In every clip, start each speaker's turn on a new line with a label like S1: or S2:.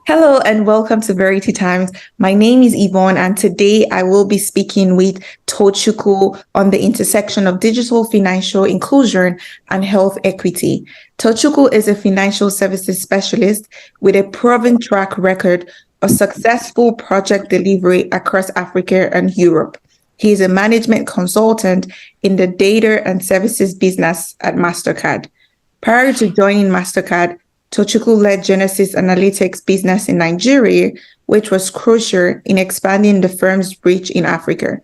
S1: Hello and welcome to Verity Times. My name is Yvonne and today I will be speaking with Tochukwu on the intersection of digital financial inclusion and health equity. Tochukwu is a financial services specialist with a proven track record of successful project delivery across Africa and Europe. He is a management consultant in the data and services business at MasterCard. Prior to joining MasterCard, Tochukwu led Genesis Analytics business in Nigeria, which was crucial in expanding the firm's reach in Africa.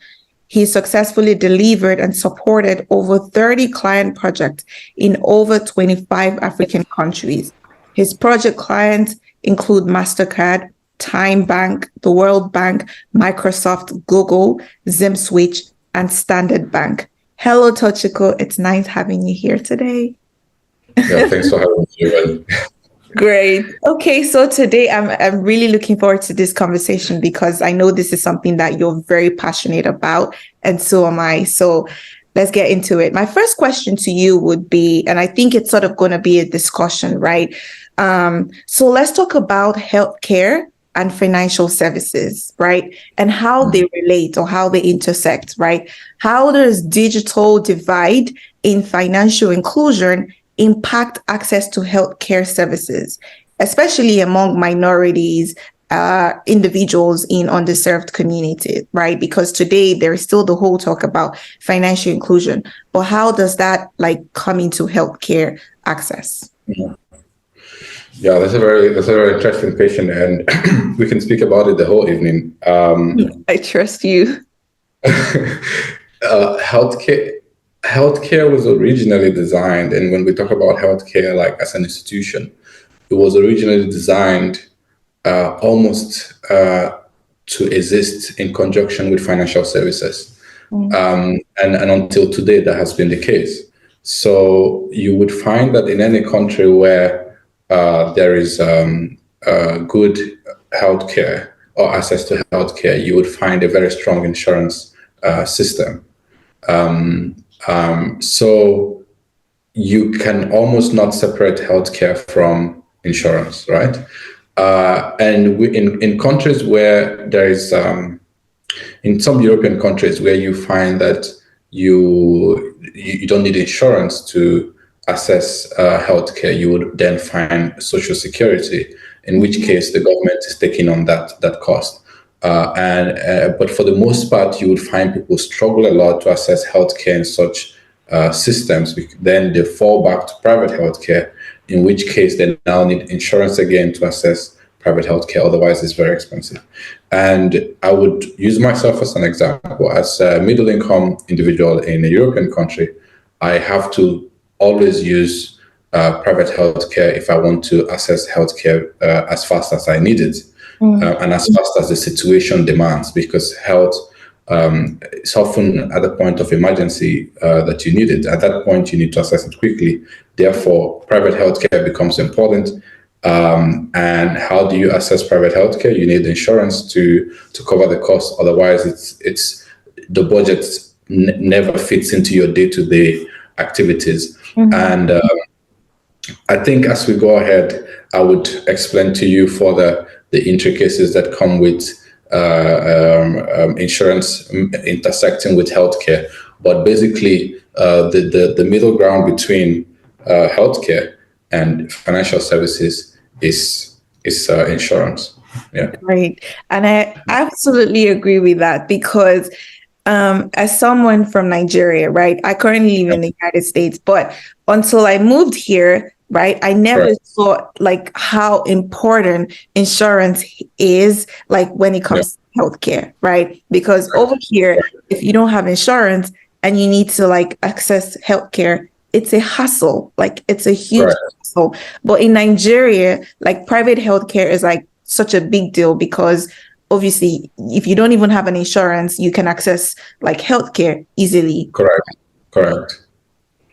S1: He successfully delivered and supported over 30 client projects in over 25 African countries. His project clients include MasterCard, Time Bank, the World Bank, Microsoft, Google, ZimSwitch, and Standard Bank. Hello, Tochukwu. It's nice having you here today.
S2: Yeah, thanks for having me.
S1: Great. Okay, so today I'm really looking forward to this conversation because I know this is something that you're very passionate about, and so am I. So let's get into it. My first question to you would be, and I think it's sort of going to be a discussion, right? So let's talk about healthcare and financial services, right? And how they relate or how they intersect, right? How does digital divide in financial inclusion impact access to healthcare services, especially among minorities, individuals in underserved communities, right? Because today there is still the whole talk about financial inclusion, but how does that come into healthcare access?
S2: Yeah, that's a very interesting question, and we can speak about it the whole evening.
S1: I trust you.
S2: Healthcare was originally designed, and when we talk about healthcare, like as an institution, it was originally designed almost to exist in conjunction with financial services. And until today, that has been the case. So you would find that in any country where there is good healthcare or access to healthcare, you would find a very strong insurance system. So you can almost not separate healthcare from insurance, right? And in countries where there is, in some European countries where you find that you don't need insurance to access healthcare, you would then find Social Security, in which case the government is taking on that cost. But for the most part, you would find people struggle a lot to access healthcare in such systems. Then they fall back to private healthcare, in which case they now need insurance again to access private healthcare. Otherwise, it's very expensive. And I would use myself as an example. As a middle-income individual in a European country, I have to always use private healthcare if I want to access healthcare as fast as I need it. And as fast as the situation demands, because health is often at the point of emergency that you need it. At that point, you need to access it quickly. Therefore, private healthcare becomes important. And how do you access private healthcare? You need insurance to cover the cost. Otherwise, it's the budget never fits into your day-to-day activities. And I think as we go ahead, I would explain to you further the intricacies that come with insurance intersecting with healthcare. But basically, the middle ground between healthcare and financial services is insurance. Yeah.
S1: Right. And I absolutely agree with that because as someone from Nigeria, right, I currently live in the United States, but until I moved here, right, I never thought how important insurance is when it comes to healthcare, right? Because over here, if you don't have insurance and you need to access healthcare, it's a hassle. It's a huge hassle. But in Nigeria, private healthcare is such a big deal because obviously if you don't even have an insurance, you can access healthcare easily.
S2: Correct.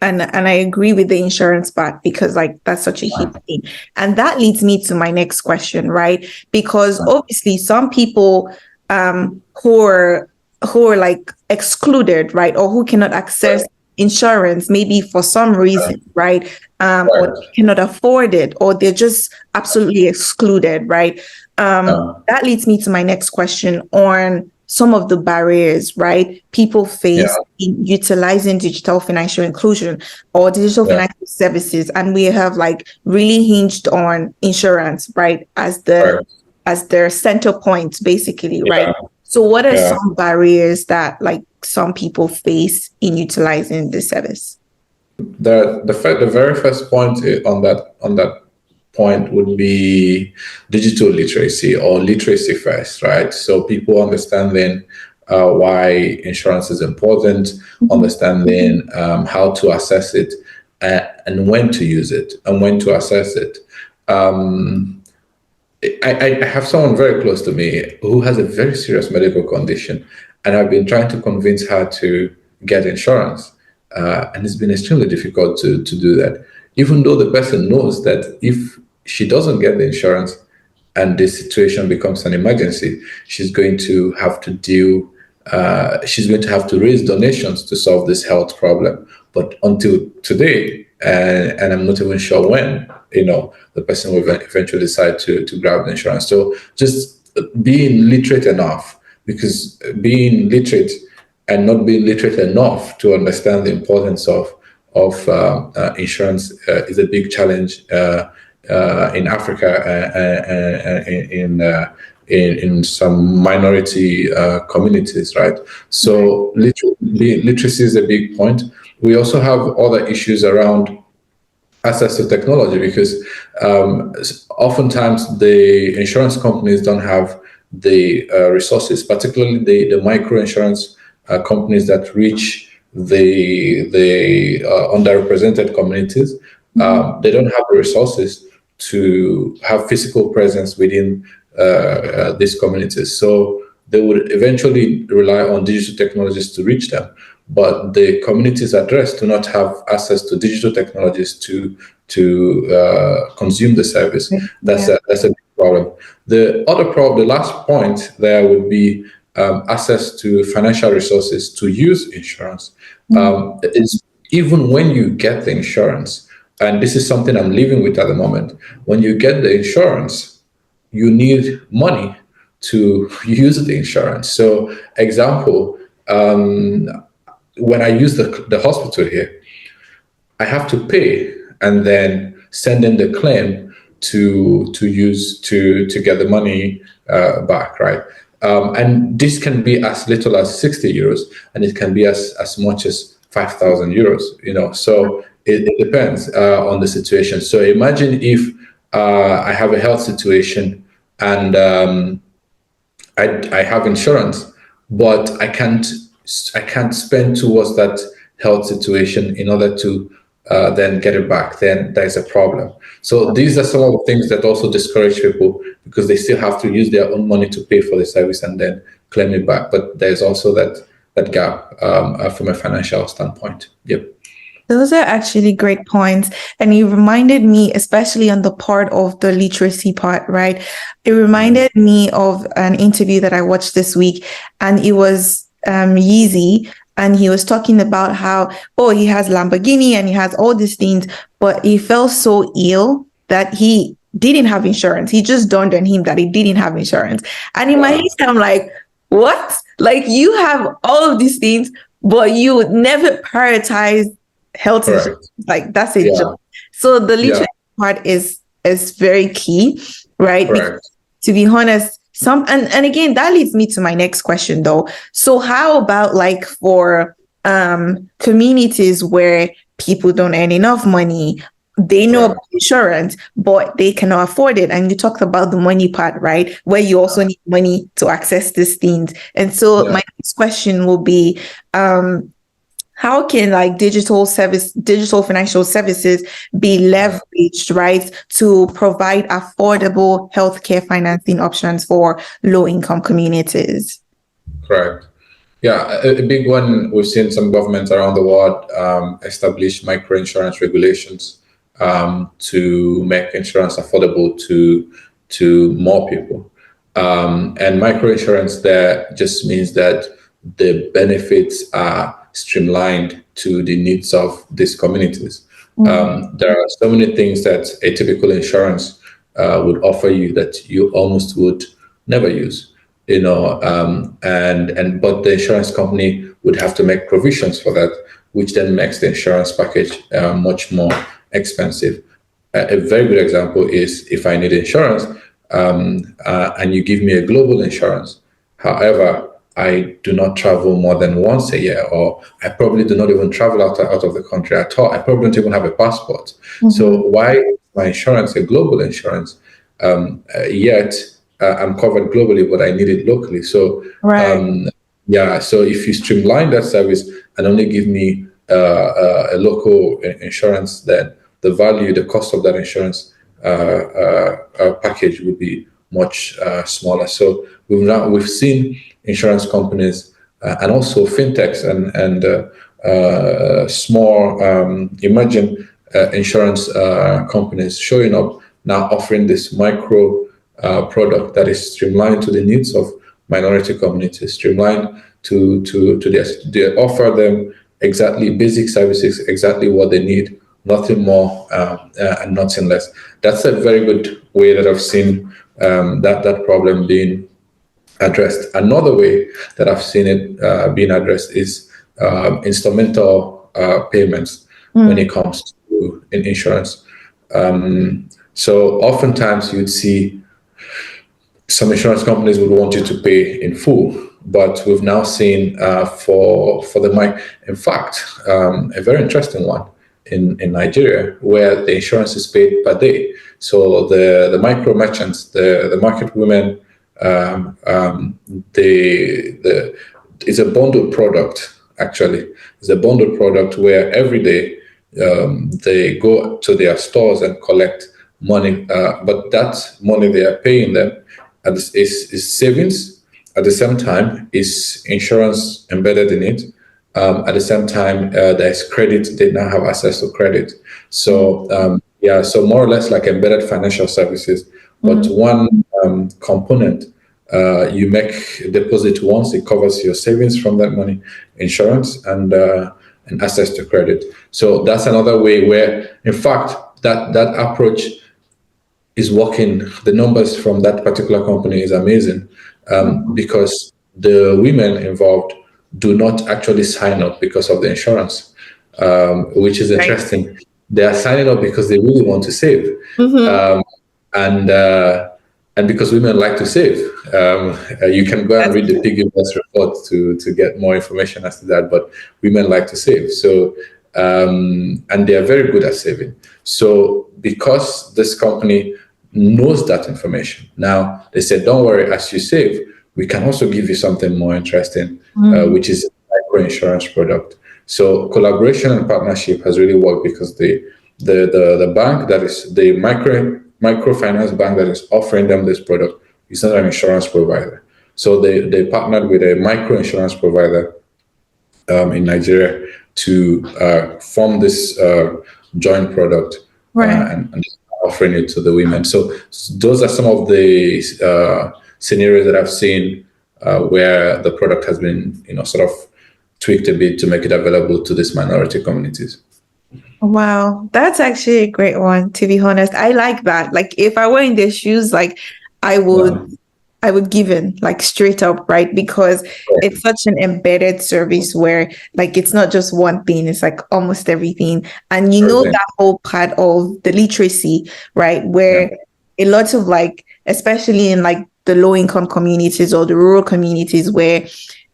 S1: And I agree with the insurance part because that's such a huge thing. And that leads me to my next question, right? Because obviously some people who are excluded, right, or who cannot access insurance, maybe for some reason, right? Or
S2: Right.
S1: they cannot afford it, or they're just absolutely excluded, right? That leads me to my next question on some of the barriers, right? People face in utilizing digital financial inclusion or digital financial services. And we have like really hinged on insurance, right? As their center point, basically, right? So what are some barriers that like some people face in utilizing the service?
S2: The very first point on that point would be digital literacy or literacy first, right? So people understanding why insurance is important, understanding how to assess it, and when to use it and when to assess it. I have someone very close to me who has a very serious medical condition, and I've been trying to convince her to get insurance. And it's been extremely difficult to do that, even though the person knows that if she doesn't get the insurance and the situation becomes an emergency, she's going to have to raise donations to solve this health problem. But until today, and I'm not even sure when, the person will eventually decide to grab the insurance. So just being literate enough, because being literate and not being literate enough to understand the importance of insurance is a big challenge in Africa and in some minority communities, right? So literacy is a big point. We also have other issues around access to technology, because oftentimes the insurance companies don't have the resources, particularly the micro insurance companies that reach the underrepresented communities. They don't have the resources to have physical presence within these communities. So they would eventually rely on digital technologies to reach them. But the communities addressed do not have access to digital technologies to consume the service. That's a big problem. The last point there would be access to financial resources to use insurance. Is even when you get the insurance, and this is something I'm living with at the moment. When you get the insurance, you need money to use the insurance. So, example. When I use the hospital here, I have to pay and then send in the claim to get the money back, right? And this can be as little as 60 euros, and it can be as much as 5,000 euros. So it depends on the situation. So imagine if I have a health situation and I have insurance, but I can't spend towards that health situation in order to then get it back. Then there's a problem. So these are some of the things that also discourage people, because they still have to use their own money to pay for the service and then claim it back. But there's also that gap from a financial standpoint. Yep.
S1: Those are actually great points. And you reminded me, especially on the part of the literacy part, right? It reminded me of an interview that I watched this week, and it was Yeezy, and he was talking about how, he has Lamborghini and he has all these things, but he felt so ill that he didn't have insurance. He just dawned on him that he didn't have insurance. And in my head, I'm like, what? Like, you have all of these things, but you never prioritize health insurance. Like, that's a joke. So the literacy part is very key, right? Because, to be honest, and again, that leads me to my next question though. So how about like for communities where people don't earn enough money, they know about insurance, but they cannot afford it? And you talked about the money part, right? Where you also need money to access these things. And so my next question will be, how can like digital financial services be leveraged, right, to provide affordable healthcare financing options for low-income communities?
S2: Correct. Yeah, a big one. We've seen some governments around the world establish microinsurance regulations to make insurance affordable to more people. And microinsurance there just means that the benefits are streamlined to the needs of these communities. There are so many things that a typical insurance would offer you that you almost would never use, and but the insurance company would have to make provisions for that, which then makes the insurance package much more expensive. A very good example is if I need insurance and you give me a global insurance. However, I do not travel more than once a year, or I probably do not even travel out of the country at all. I probably don't even have a passport. So why is my insurance a global insurance? Yet I'm covered globally, but I need it locally. So
S1: Right.
S2: so if you streamline that service and only give me a local insurance, then the cost of that insurance package would be much smaller. So we've seen insurance companies and also fintechs and small emerging insurance companies showing up now, offering this micro product that is streamlined to the needs of minority communities, streamlined to they offer them exactly basic services, exactly what they need, nothing more and nothing less. That's a very good way that I've seen that problem being addressed. Another way that I've seen it being addressed is instrumental payments when it comes to insurance. So oftentimes you'd see some insurance companies would want you to pay in full, but we've now seen for the mic, in fact, a very interesting one in Nigeria where the insurance is paid per day. So the micro merchants, the market women, it's a bundled product. Actually, it's a bundled product where every day they go to their stores and collect money, but that money they are paying them is savings. At the same time, is insurance embedded in it. At the same time, there's credit. They now have access to credit. So so more or less like embedded financial services. But one component, you make a deposit once, it covers your savings from that money, insurance, and access to credit. So that's another way where, in fact, that approach is working. The numbers from that particular company is amazing because the women involved do not actually sign up because of the insurance, which is interesting. They are signing up because they really want to save, and because women like to save. You can go and read the Piggy Bank report to get more information as to that. But women like to save, so and they are very good at saving. So because this company knows that information, now they said, "Don't worry, as you save, we can also give you something more interesting, which is a micro insurance product." So collaboration and partnership has really worked because the bank that is the microfinance bank that is offering them this product is not an insurance provider. So they partnered with a micro insurance provider in Nigeria to form this joint product and offering it to the women. So those are some of the scenarios that I've seen where the product has been, sort of tweaked a bit to make it available to these minority communities.
S1: Wow, that's actually a great one, to be honest. I like that. Like if I were in their shoes, like I would give in, like straight up, right? Because it's such an embedded service where like it's not just one thing, it's like almost everything. And that whole part of the literacy, right? Where a lot of like, especially in like the low income communities or the rural communities where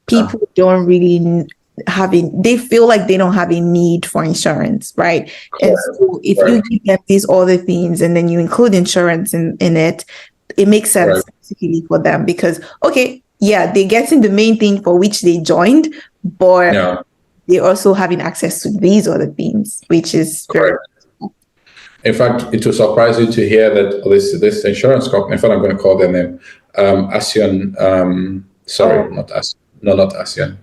S1: people don't really they feel like they don't have a need for insurance, right? And so if you give them these other things and then you include insurance in it, it makes sense specifically for them because, they're getting the main thing for which they joined, but they're also having access to these other things, which is very.
S2: In fact, it will surprise you to hear that this insurance company, in fact, I'm going to call their name, ASEAN, not ASEAN, not ASEAN,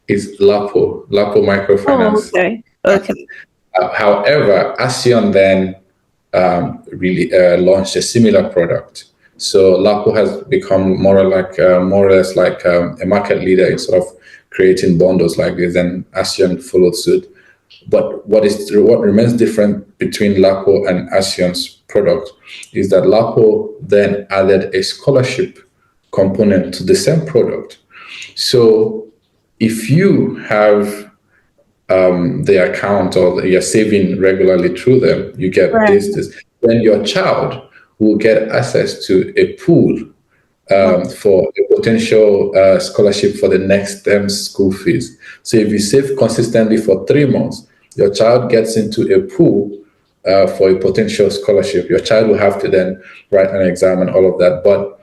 S2: it's Lapo Microfinance.
S1: Okay.
S2: However, ASEAN then really launched a similar product. So Lapo has become more or less like a market leader in sort of creating bundles like this, and ASEAN followed suit. But what remains different between LAPO and ASEAN's product is that LAPO then added a scholarship component to the same product. So if you have the account or you're saving regularly through them, you get
S1: Right.
S2: this. Then your child will get access to a pool for a potential scholarship for the next term's school fees. So if you save consistently for 3 months, your child gets into a pool for a potential scholarship. Your child will have to then write an exam and all of that. But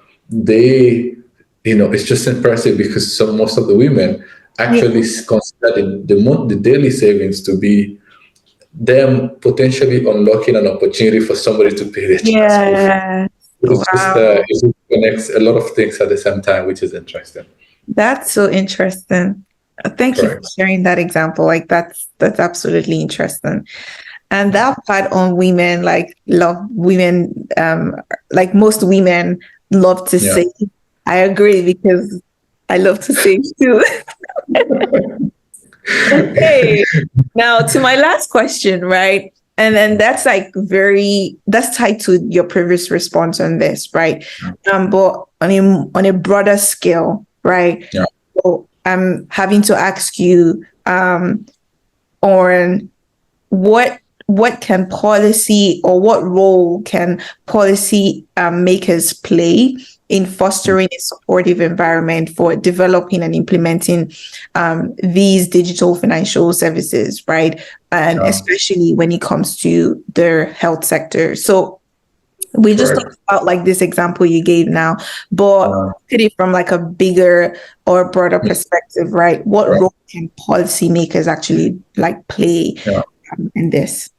S2: it's just impressive because most of the women actually consider the daily savings to be them potentially unlocking an opportunity for somebody to pay their child school fees.
S1: Yeah.
S2: It just connects a lot of things at the same time, which is interesting.
S1: That's so interesting. Thank you for sharing that example. Like that's absolutely interesting. And that part on women, love women, like most women love to save. I agree because I love to save too. Okay. Now to my last question, right? And then that's tied to your previous response on this, right? But on a broader scale, right?
S2: Yeah.
S1: So I'm having to ask you on what can policy or what role can policy makers play in fostering a supportive environment for developing and implementing these digital financial services, right? And especially when it comes to their health sector. So we just talked about like this example you gave now, but look at it from like a bigger or broader perspective, right? What role can policymakers actually like play in this?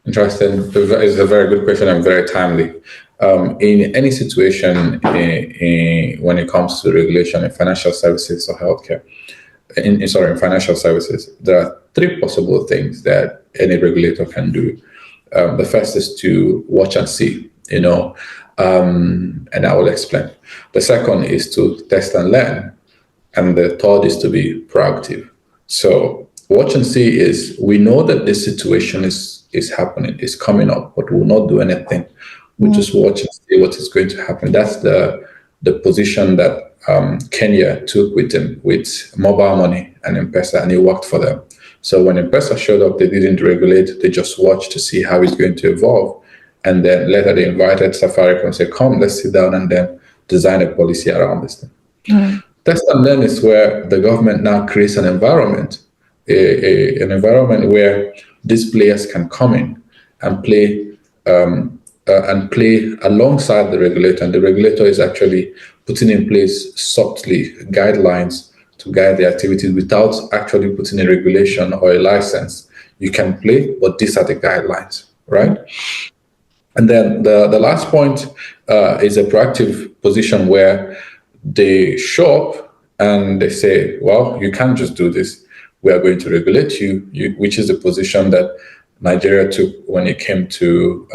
S2: Interesting. It's a very good question and very timely. In any situation, when it comes to regulation in financial services or healthcare, in financial services, there are 3 possible things that any regulator can do. The first is to watch and see, and I will explain. The second is to test and learn, and the third is to be proactive. So watch and see is, we know that this situation is happening, is coming up, but we'll not do anything. We just watch and see what is going to happen. That's the position that Kenya took with mobile money and M-Pesa, and it worked for them. So when M-Pesa showed up, they didn't regulate, they just watched to see how it's going to evolve. And then later they invited Safaricom and said, come, let's sit down and then design a policy around this thing. Test and learn is where the government now creates an environment, an environment where these players can come in and play alongside the regulator. And the regulator is actually putting in place softly guidelines to guide the activities without actually putting a regulation or a license. You can play, but these are the guidelines, right? And then the last point is a proactive position where they show up and they say, well, you can't just do this. We are going to regulate you, which is the position that Nigeria took when it came to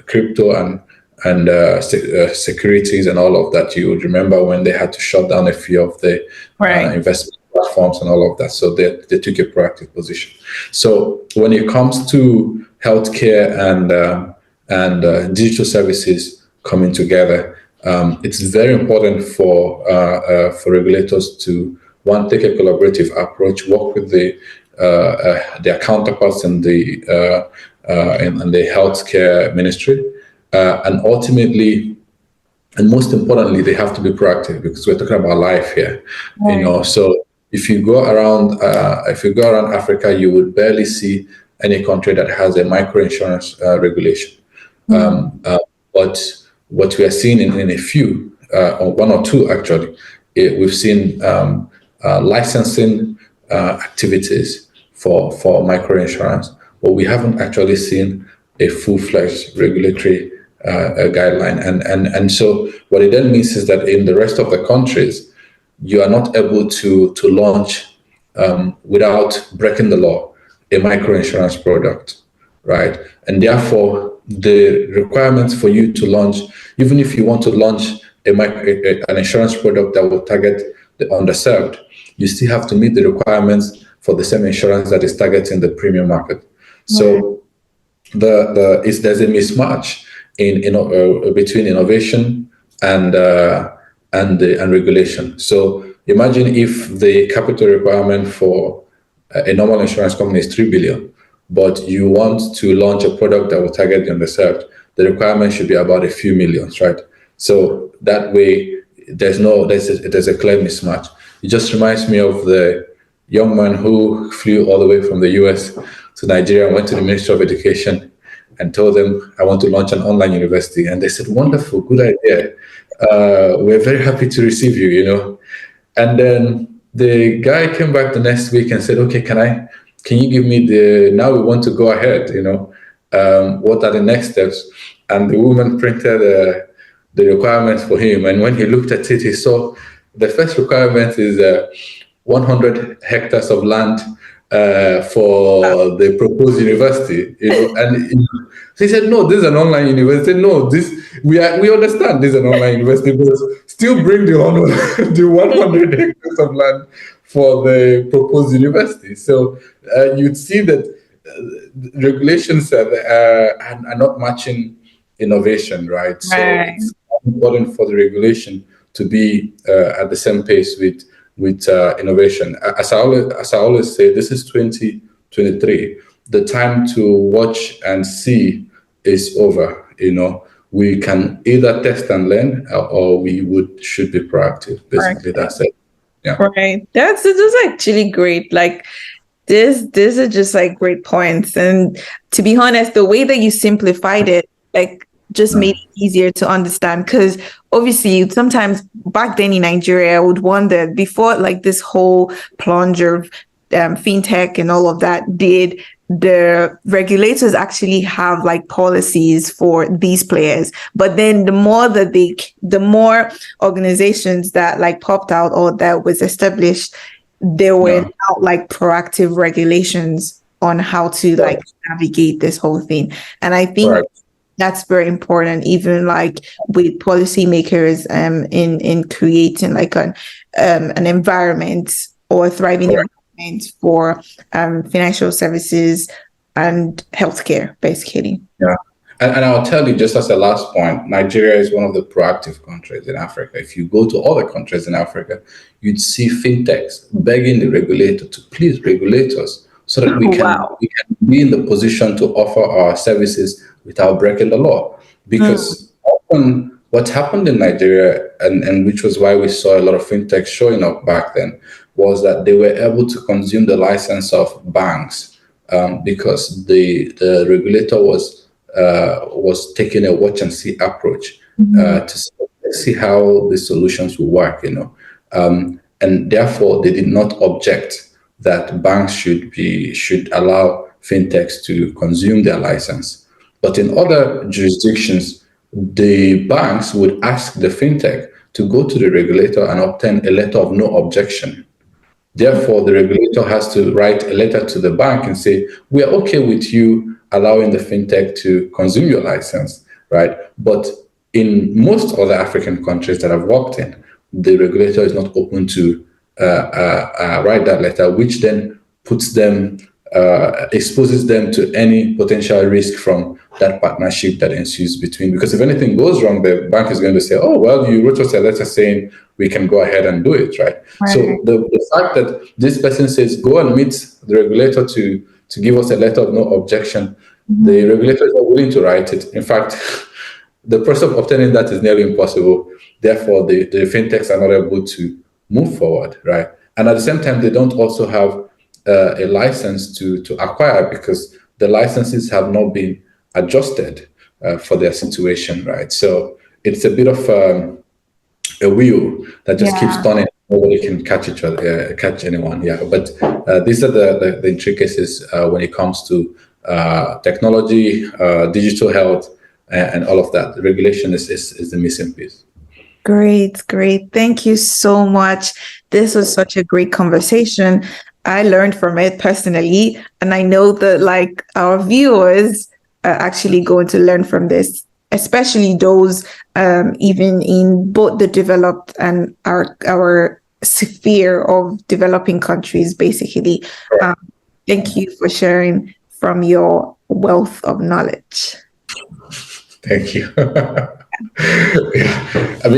S2: crypto and securities and all of that. You would remember when they had to shut down a few of the investment platforms and all of that. So they took a proactive position. So when it comes to healthcare and digital services coming together, it's very important for regulators to, one, take a collaborative approach, work with their counterparts in the healthcare ministry, and ultimately, and most importantly, they have to be proactive because we're talking about life here. So if you go around Africa, you would barely see any country that has a microinsurance regulation. But what we are seeing in a few, or 1 or 2 actually, we've seen licensing activities for microinsurance, but we haven't actually seen a full-fledged regulatory guideline. And so what it then means is that in the rest of the countries, you are not able to launch without breaking the law a microinsurance product, right? And therefore, the requirements for you to launch, even if you want to launch an insurance product that will target the underserved, you still have to meet the requirements for the same insurance that is targeting the premium market. So there's a mismatch between innovation and regulation. So imagine if the capital requirement for a normal insurance company is 3 billion, but you want to launch a product that will target the underserved. The requirement should be about a few millions, right? So that way, there's a clear mismatch. It just reminds me of the young man who flew all the way from the US to Nigeria and went to the Ministry of Education and told them, I want to launch an online university. And they said, wonderful, good idea. We're very happy to receive you, you know. And then the guy came back the next week and said, okay, can you give me now we want to go ahead, you know, what are the next steps? And the woman printed the requirements for him. And when he looked at it, he saw the first requirement is 100 hectares of land for the proposed university, you know, and he said, no, this is an online university. No, we understand this is an online university, but still bring the 100 hectares of land for the proposed university. So you'd see that regulations are not matching innovation, right? So it's important for the regulation to be at the same pace with innovation. As I always say, this is 2023. The time to watch and see is over. You know, we can either test and learn, or should be proactive. Basically, that's it. Yeah.
S1: Right. That's actually great. Like these are just like great points. And to be honest, the way that you simplified it, like just made it easier to understand. Because obviously sometimes back then in Nigeria, I would wonder before like this whole plunge of fintech and all of that, did the regulators actually have like policies for these players? But then the more organizations that like popped out or that was established, there were now like proactive regulations on how to like navigate this whole thing. And I think that's very important, even like with policymakers in creating like an environment or thriving environment for financial services and healthcare, basically.
S2: Yeah. And I'll tell you, just as a last point, Nigeria is one of the proactive countries in Africa. If you go to other countries in Africa, you'd see fintechs begging the regulator to please regulate us so that we can be in the position to offer our services without breaking the law. Because often what happened in Nigeria, and which was why we saw a lot of fintechs showing up back then, was that they were able to consume the license of banks because the regulator was taking a watch and see approach to see how the solutions will work, you know, and therefore they did not object that banks should allow fintechs to consume their license. But in other jurisdictions, the banks would ask the fintech to go to the regulator and obtain a letter of no objection. Therefore, the regulator has to write a letter to the bank and say, we are okay with you allowing the fintech to consume your license, right? But in most other African countries that I've worked in, the regulator is not open to write that letter, which then puts them, exposes them to any potential risk from that partnership that ensues between. Because if anything goes wrong, the bank is going to say, oh, well, you wrote us a letter saying we can go ahead and do it, right? So the fact that this person says, go and meet the regulator to give us a letter of no objection, the regulators are willing to write it. In fact, the process of obtaining that is nearly impossible. Therefore, the fintechs are not able to move forward, right? And at the same time, they don't also have a license to acquire because the licenses have not been adjusted for their situation, right? So it's a bit of a wheel that just keeps turning. Nobody can catch anyone. Yeah, but these are the intricacies when it comes to technology, digital health, and all of that. The regulation is the missing piece.
S1: Great. Thank you so much. This was such a great conversation. I learned from it personally, and I know that like our viewers are actually going to learn from this, especially those even in both the developed and our sphere of developing countries, basically. Thank you for sharing from your wealth of knowledge.
S2: Thank you. Yeah. I mean,